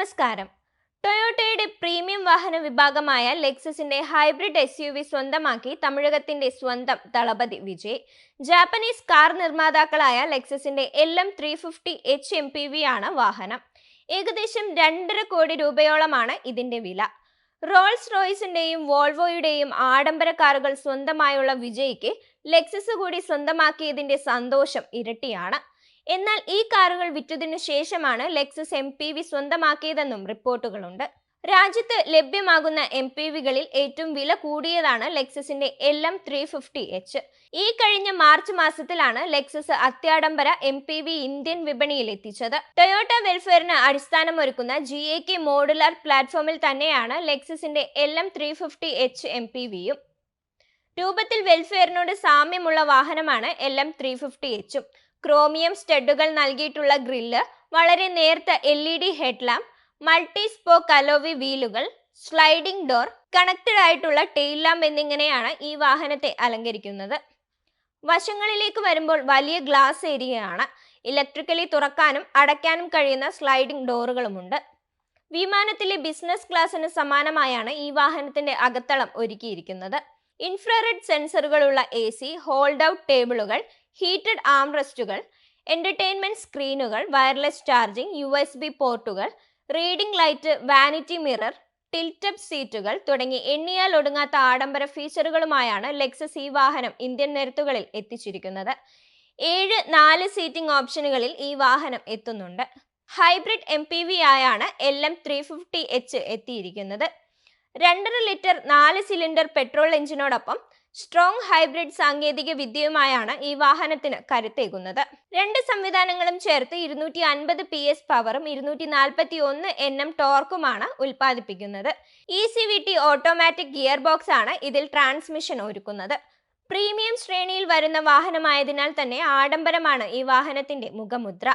നമസ്കാരം. ടൊയോട്ടയുടെ പ്രീമിയം വാഹന വിഭാഗമായ ലെക്സസിന്റെ ഹൈബ്രിഡ് SUV സ്വന്തമാക്കി തമിഴകത്തിന്റെ സ്വന്തം ദളപതി വിജയ്. ജാപ്പനീസ് കാർ നിർമ്മാതാക്കളായ ലെക്സസിന്റെ LM350H MPV ആണ് വാഹനം. ഏകദേശം 2.5 കോടി രൂപയോളമാണ് ഇതിന്റെ വില. റോൾസ് റോയ്സിന്റെയും വോൾവോയുടെയും ആഡംബര കാറുകൾ സ്വന്തമായുള്ള വിജയ്ക്ക് ലെക്സസ് കൂടി സ്വന്തമാക്കിയതിന്റെ സന്തോഷം ഇരട്ടിയാണ്. എന്നാൽ ഈ കാറുകൾ വിറ്റതിനു ശേഷമാണ് ലെക്സസ് MPV സ്വന്തമാക്കിയതെന്നും റിപ്പോർട്ടുകളുണ്ട്. രാജ്യത്ത് ലഭ്യമാകുന്ന MPVകളിൽ ഏറ്റവും വില കൂടിയതാണ് ലെക്സസിന്റെ LM350H. ഈ കഴിഞ്ഞ മാർച്ച് മാസത്തിലാണ് ലെക്സസ് അത്യാഡംബര MPV ഇന്ത്യൻ വിപണിയിൽ എത്തിച്ചത്. ടൊയോട്ട വെൽഫെയറിന് അടിസ്ഥാനമൊരുക്കുന്ന GAK മോഡുലാർ പ്ലാറ്റ്ഫോമിൽ തന്നെയാണ് ലെക്സസിന്റെ LM350H MPVയും. രൂപത്തിൽ വെൽഫെയറിനോട് സാമ്യമുള്ള വാഹനമാണ് LM350H. ക്രോമിയം സ്റ്റഡുകൾ നൽകിയിട്ടുള്ള ഗ്രില്ല്, വളരെ നേർത്ത LED headlamp, multi spoke alloy വീലുകൾ, സ്ലൈഡിംഗ് ഡോർ, കണക്റ്റഡ് ആയിട്ടുള്ള ടെയിൽ ലാമ്പ് എന്നിങ്ങനെയാണ് ഈ വാഹനത്തെ അലങ്കരിക്കുന്നത്. വശങ്ങളിലേക്ക് വരുമ്പോൾ വലിയ ഗ്ലാസ് ഏരിയയാണ്. ഇലക്ട്രിക്കലി തുറക്കാനും അടയ്ക്കാനും കഴിയുന്ന സ്ലൈഡിംഗ് ഡോറുകളുമുണ്ട്. വിമാനത്തിലെ ബിസിനസ് ക്ലാസ്സിന് സമാനമായാണ് ഈ വാഹനത്തിന്റെ അകത്തളം ഒരുക്കിയിരിക്കുന്നത്. ഇൻഫ്രാറെഡ് സെൻസറുകളുള്ള AC, ഹോൾഡ് ഔട്ട് ടേബിളുകൾ, ഹീറ്റഡ് ആംറെസ്റ്റുകൾ, എന്റർടൈൻമെന്റ് സ്ക്രീനുകൾ, വയർലെസ് ചാർജിംഗ്, USB പോർട്ടുകൾ, reading light, vanity mirror, tilt up സീറ്റുകൾ തുടങ്ങി എണ്ണിയാൽ ഒടുങ്ങാത്ത ആഡംബര ഫീച്ചറുകളുമായാണ് ലെക്സസ് ഈ വാഹനം ഇന്ത്യൻ നിരത്തുകളിൽ എത്തിച്ചിരിക്കുന്നത്. 4 സീറ്റിംഗ് ഓപ്ഷനുകളിൽ ഈ വാഹനം എത്തുന്നുണ്ട്. ഹൈബ്രിഡ് MPV ആയാണ് LM350H എത്തിയിരിക്കുന്നത്. 2.5 ലിറ്റർ 4 സിലിണ്ടർ പെട്രോൾ എഞ്ചിനോടൊപ്പം സ്ട്രോങ് ഹൈബ്രിഡ് സാങ്കേതിക വിദ്യയുമായാണ് ഈ വാഹനത്തിന് കരുത്തേകുന്നത്. 2 സംവിധാനങ്ങളും ചേർത്ത് 250 PS പവറും 241 Nm ടോർക്കുമാണ് ഉൽപ്പാദിപ്പിക്കുന്നത്. ECVT ഓട്ടോമാറ്റിക് ഗിയർ ബോക്സ് ആണ് ഇതിൽ ട്രാൻസ്മിഷൻ ഒരുക്കുന്നത്. പ്രീമിയം ശ്രേണിയിൽ വരുന്ന വാഹനമായതിനാൽ തന്നെ ആഡംബരമാണ് ഈ വാഹനത്തിന്റെ മുഖമുദ്ര.